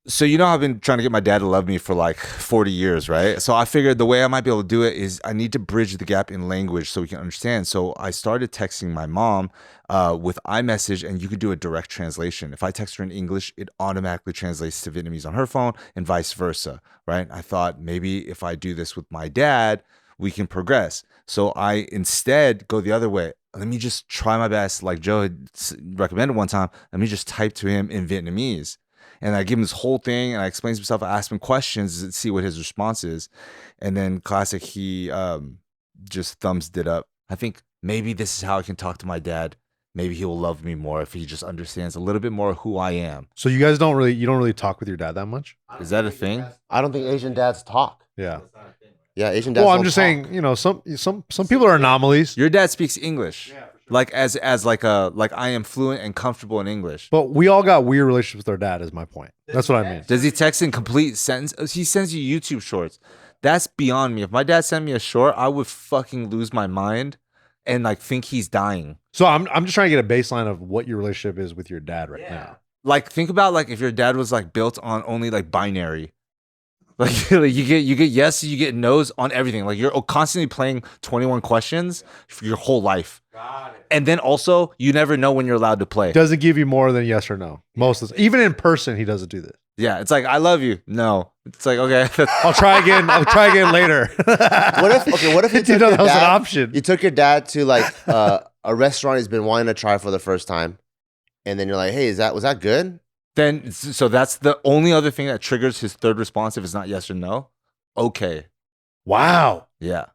So I've been trying to get my dad to love me for like 40 years, right? So I figured the way I might be able to do it is I need to bridge the gap in language so we can understand. So I started texting my mom with iMessage, and you could do a direct translation. If I text her in English, it automatically translates to Vietnamese on her phone and vice versa, right? I thought maybe if I do this with my dad, we can progress. So I instead go the other way. Let me just try my best, like Joe had recommended one time. Let me just type to him in Vietnamese. And I give him this whole thing, and I explain to himself. I ask him questions and see what his response is. And then classic, he just thumbs it up. I think maybe this is how I can talk to my dad. Maybe he will love me more if he just understands a little bit more who I am. So you guys don't really talk with your dad that much? Is that a thing? I don't think Asian dads talk. Yeah. Yeah, Asian dads. Well, I'm don't just talk. saying, some people are anomalies. Your dad speaks English, like as like I am fluent and comfortable in English. But we all got weird relationships with our dad, is my point. That's what I mean. Does he text in complete sentence? He sends you YouTube shorts. That's beyond me. If my dad sent me a short, I would fucking lose my mind and like think he's dying. So I'm just trying to get a baseline of what your relationship is with your dad right now. Like think about like if your dad was like built on only like binary. Like you get yes, you get no's on everything. Like you're constantly playing 21 questions for your whole life. Got it. And then also you never know when you're allowed to play. Doesn't give you more than yes or no. Most of the, even in person, he doesn't do this. Yeah, it's like I love you. No, it's like okay. I'll try again. I'll try again later. What if you took that your was an dad, option? You took your dad to like a restaurant he's been wanting to try for the first time, and then you're like, "Hey, was that good?" Then so that's the only other thing that triggers his third response if it's not yes or no. Okay. Wow. Yeah.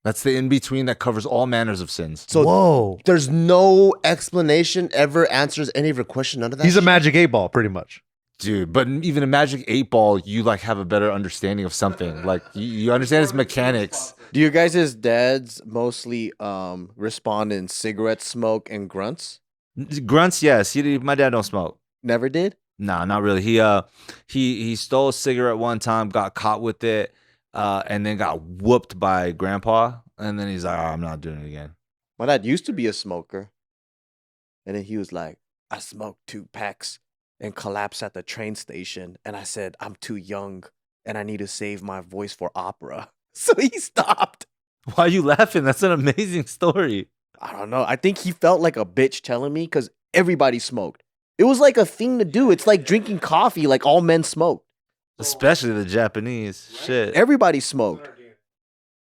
That's the in between that covers all manners of sins. So whoa, there's no explanation ever answers any of your question. None of that. He's a magic 8-ball, pretty much. Dude, but even a magic 8-ball, you like have a better understanding of something. Like you understand its mechanics. Do your guys' dads mostly respond in cigarette smoke and grunts? Grunts, yes. My dad don't smoke. Never did? Nah, not really. He stole a cigarette one time, got caught with it, and then got whooped by grandpa. And then he's like, I'm not doing it again. My dad used to be a smoker. And then he was like, I smoked 2 packs and collapsed at the train station. And I said, I'm too young and I need to save my voice for opera. So he stopped. Why are you laughing? That's an amazing story. I don't know. I think he felt like a bitch telling me because everybody smoked. It was like a thing to do. It's like drinking coffee, like all men smoked. Especially the Japanese. Shit. Everybody smoked.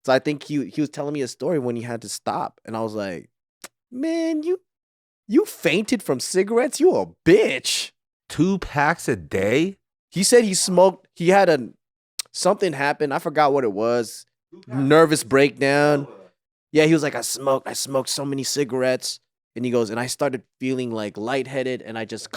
So I think he was telling me a story when he had to stop. And I was like, man, you fainted from cigarettes? You a bitch. 2 packs a day? He said he smoked. He had something happen. I forgot what it was. Nervous breakdown. Yeah, he was like, I smoked so many cigarettes. And he goes, and I started feeling like lightheaded, and I just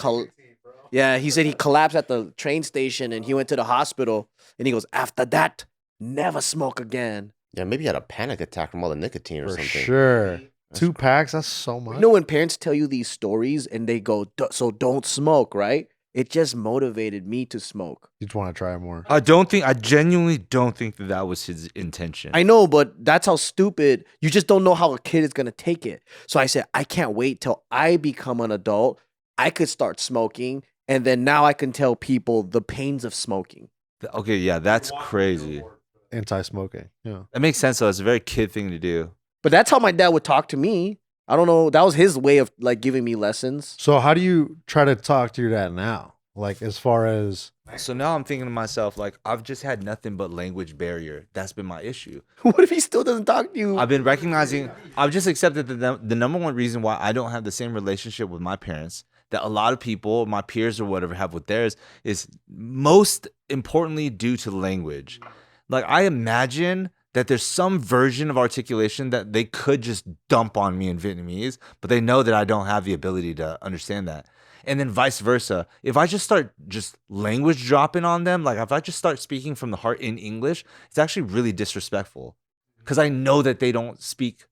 yeah, he said he collapsed at the train station, and he went to the hospital, and he goes, after that, never smoke again. Yeah, maybe he had a panic attack from all the nicotine or For something. sure. 2 packs, that's so much. You know when parents tell you these stories, and they go, so don't smoke, right? It just motivated me to smoke. You just want to try more. I genuinely don't think that was his intention. I know, but that's how stupid. You just don't know how a kid is going to take it. So I said, I can't wait till I become an adult. I could start smoking. And then now I can tell people the pains of smoking. Okay, yeah, that's crazy. Anti-smoking. Yeah. That makes sense, though. It's a very kid thing to do. But that's how my dad would talk to me. I don't know. That was his way of like giving me lessons. So how do you try to talk to your dad now? Like as far as... So now I'm thinking to myself, like, I've just had nothing but language barrier. That's been my issue. What if he still doesn't talk to you? I've been recognizing, I've just accepted that the number one reason why I don't have the same relationship with my parents that a lot of people, my peers or whatever, have with theirs is most importantly due to language. Like, I imagine that there's some version of articulation that they could just dump on me in Vietnamese, but they know that I don't have the ability to understand that. And then vice versa. If I just start just language dropping on them, like if I just start speaking from the heart in English, it's actually really disrespectful because I know that they don't speak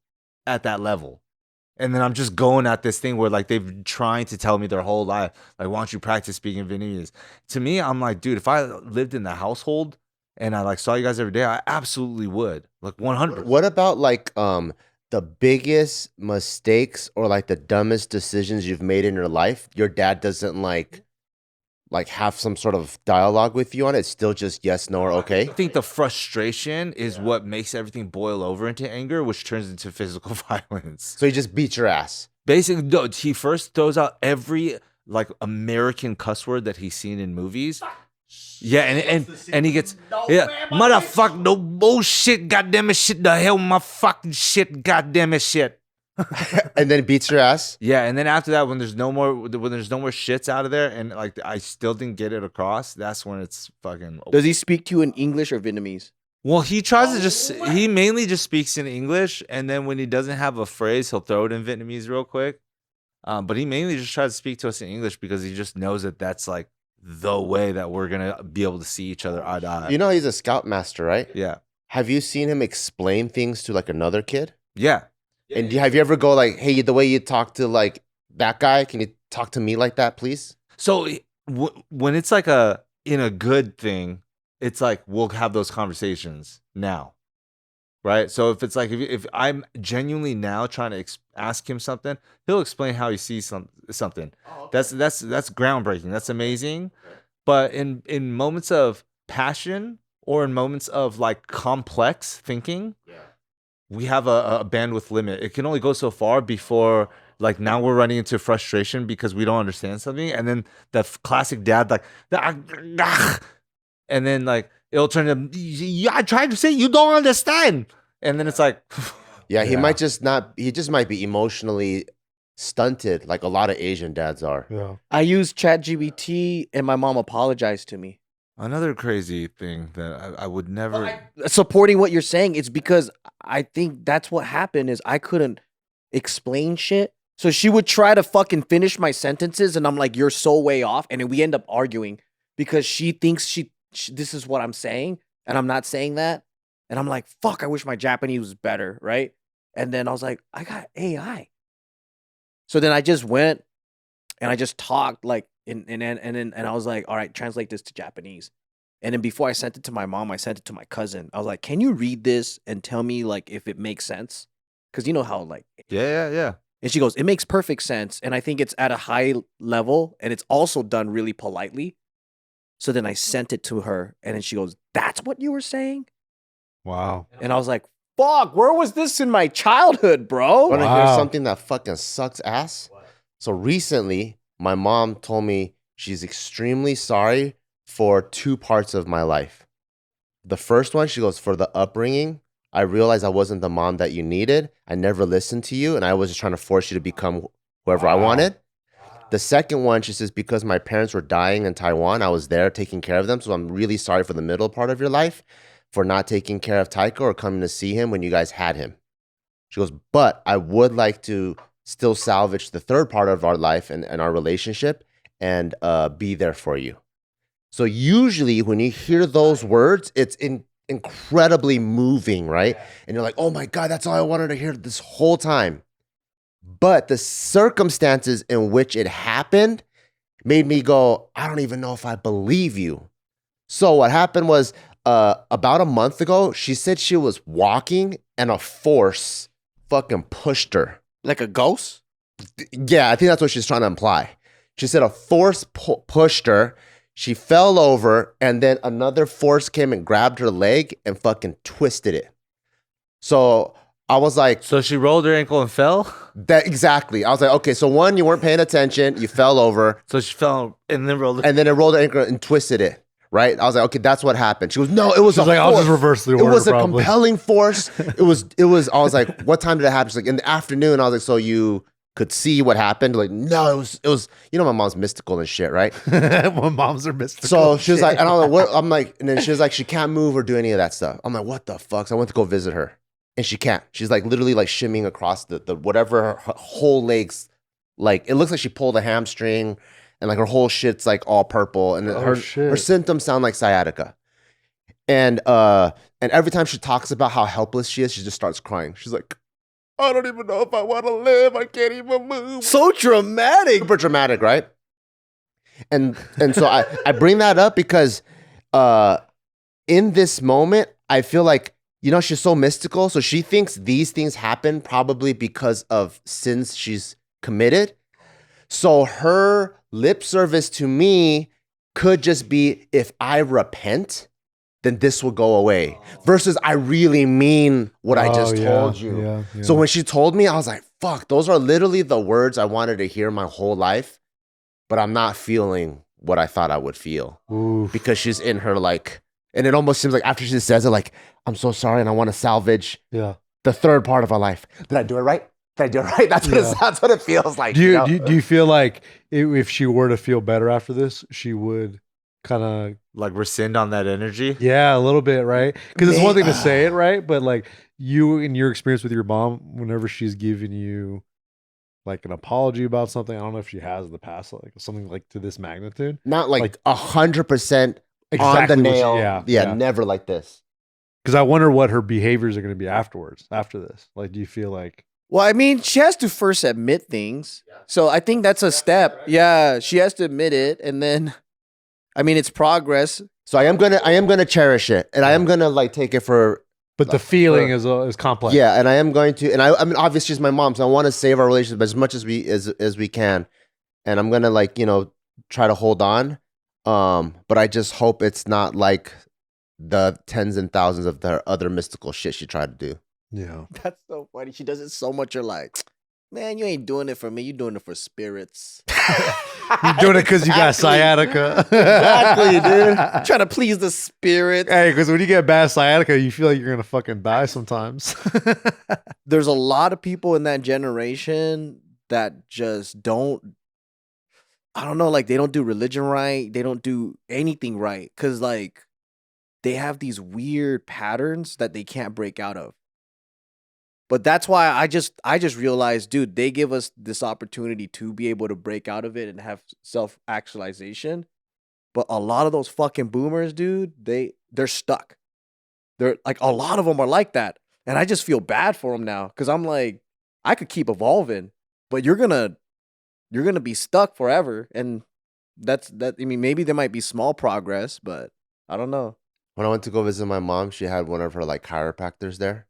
at that level. And then I'm just going at this thing where like they've been trying to tell me their whole life, like, why don't you practice speaking Vietnamese? To me, I'm like, dude, if I lived in the household and I like saw you guys every day, I absolutely would. Like 100%. What about like the biggest mistakes or like the dumbest decisions you've made in your life? Your dad doesn't like like have some sort of dialogue with you on it. It's still just yes, no, or okay. I think the frustration is what makes everything boil over into anger, which turns into physical violence. So he just beats your ass. Basically, no, he first throws out every like American cuss word that he's seen in movies. Yeah, and he gets motherfucker, no bullshit, goddamn it, shit, the hell, my fucking shit, goddamn it, shit. And then beats your ass. Yeah, and then after that, when there's no more shits out of there, and like I still didn't get it across, that's when it's fucking. Does he speak to you in English or Vietnamese? Well, he mainly just speaks in English, and then when he doesn't have a phrase, he'll throw it in Vietnamese real quick. But he mainly just tries to speak to us in English because he just knows that that's like the way that we're gonna be able to see each other eye to eye. You know he's a scoutmaster, right? Yeah, Have you seen him explain things to like another kid? yeah. And have you ever go like, hey, the way you talk to like that guy, can you talk to me like that, please? So when it's like in a good thing, it's like we'll have those conversations now, right? So if it's like if I'm genuinely now trying to ask him something, he'll explain how he sees something. That's groundbreaking. That's amazing. But in moments of passion or in moments of like complex thinking, we have a bandwidth limit. It can only go so far before, like, now we're running into frustration because we don't understand something. And then the classic dad, like, and then, like, it'll turn to, I tried to say you don't understand. And then it's like, Yeah, he might just not, he just might be emotionally stunted like a lot of Asian dads are. Yeah. I used ChatGPT and my mom apologized to me. another crazy thing that I would never. Supporting what you're saying, it's because I think that's what happened is I couldn't explain shit. So she would try to fucking finish my sentences and I'm like, you're so way off. And then we end up arguing because she thinks she this is what I'm saying and I'm not saying that. And I'm like, fuck, I wish my Japanese was better, right? And then I was like, I got AI. So then I just went and I just talked like and I was like, all right, translate this to Japanese. And then before I sent it to my mom, I sent it to my cousin. I was like, can you read this and tell me like if it makes sense? Because you know how like Yeah. and she goes, it makes perfect sense. And I think it's at a high level and it's also done really politely. So then I sent it to her and then she goes, that's what you were saying? Wow. And I was like, fuck, where was this in my childhood, bro? Want to hear Wow. something that fucking sucks ass? So recently, my mom told me she's extremely sorry for two parts of my life. The first one, she goes, for the upbringing, I realized I wasn't the mom that you needed. I never listened to you, and I was just trying to force you to become whoever I wanted. The second one, she says, because my parents were dying in Taiwan, I was there taking care of them. So I'm really sorry for the middle part of your life, for not taking care of Taiko or coming to see him when you guys had him. She goes, but I would like to still salvage the third part of our life and our relationship and be there for you. So usually when you hear those words, it's incredibly moving, right? And you're like, oh my God, that's all I wanted to hear this whole time. But the circumstances in which it happened made me go, I don't even know if I believe you. So what happened was about a month ago, she said she was walking and a force fucking pushed her. Like a ghost? Yeah, I think that's what she's trying to imply. She said a force pushed her. She fell over, and then another force came and grabbed her leg and fucking twisted it. So I was like, So she rolled her ankle and fell. that exactly. I was like, okay, so one, you weren't paying attention, you fell over, So she fell and then rolled. and then it rolled her ankle and twisted it. Right? I was like, okay, that's what happened. She goes, no, it was She's a like, I'll force. just reverse the It order. was a probably. compelling force. It was, I was like, what time did it happen? She's like, in the afternoon. I was like, so you could see what happened? Like, no, it was, you know, my mom's mystical and shit, right? When moms are mystical. So she was like, and I was like, what? I'm like, and then she was like, she can't move or do any of that stuff. I'm like, what the fuck? So I went to go visit her and she can't. She's like literally like shimmying across the whatever her whole legs, like, it looks like she pulled a hamstring and like her whole shit's like all purple and her shit. symptoms sound like sciatica. And every time she talks about how helpless she is, she just starts crying. She's like, I don't even know if I want to live. I can't even move. So dramatic. Super dramatic, right? And so I bring that up because in this moment, I feel like, you know, she's so mystical. So she thinks these things happen probably because of sins she's committed. So her lip service to me could just be if I repent, then this will go away. Versus I really mean what I just told you. Yeah. So when she told me, I was like, fuck, those are literally the words I wanted to hear my whole life, but I'm not feeling what I thought I would feel. Oof. Because she's in her like, and it almost seems like after she says it, like, I'm so sorry and I want to salvage Yeah. the third part of our life. Did I do it right? Did I do it right? That's what it feels like. Do you, know? do you feel like if she were to feel better after this, she would kind of Like rescind on that energy. a little bit, right? Because it's one thing to say it, right? But like you in your experience with your mom, whenever she's giving you like an apology about something, I don't know if she has in the past, like something like to this magnitude. Not like 100% on the Exactly what she- nail. yeah. Never like this. Because I wonder what her behaviors are going to be afterwards, after this. Like, do you feel like Well, I mean, she has to first admit things. So I think that's a step. Yeah, she has to admit it, and then, I mean, it's progress. So I am gonna cherish it, and I am gonna like take it for. but the feeling is complex. Yeah, and I am going to, and I mean, obviously she's my mom, so I want to save our relationship as much as we can, and I'm gonna like try to hold on, but I just hope it's not like the tens and thousands of the other mystical shit she tried to do. Yeah. That's so funny. She does it so much. You're like, man, you ain't doing it for me. You're doing it for spirits. You're doing it because you got sciatica. Exactly, dude. Trying to please the spirit. Hey, because when you get bad sciatica, you feel like you're gonna fucking die sometimes. There's a lot of people in that generation that just don't, I don't know, like they don't do religion right. They don't do anything right. Cause like they have these weird patterns that they can't break out of. But that's why I just realized, dude, they give us this opportunity to be able to break out of it and have self-actualization. But a lot of those fucking boomers, dude, they're stuck. They're like, a lot of them are like that. And I just feel bad for them now. Cause I'm like, I could keep evolving, but you're gonna be stuck forever. And that's I mean, maybe there might be small progress, but I don't know. When I went to go visit my mom, she had one of her like chiropractors there,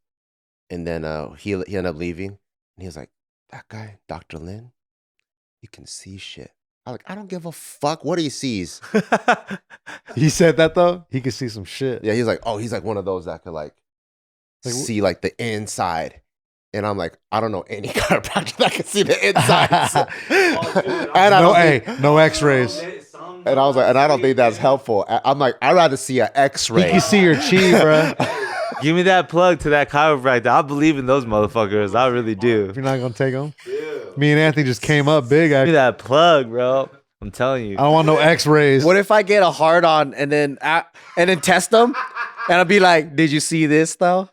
and then he ended up leaving, and he was like, "That guy, Dr. Lin, he can see shit." I'm like, I don't give a fuck what he sees. He said that though. He could see some shit. Yeah, he's like, oh, he's like one of those that could like see like the inside. And I'm like, I don't know any chiropractor that can see the insides. No X-rays. And I was like, and I don't think that's helpful. I'm like, I'd rather see an He X-ray. can see your chi, bro. Give me that plug to that chiropractor. I believe in those motherfuckers. I really do. If you're not gonna take them, me and Anthony just came up big. Give me that plug, bro. I'm telling you. I don't want no X-rays. What if I get a hard on and then test them? And I'll be like, did you see this though?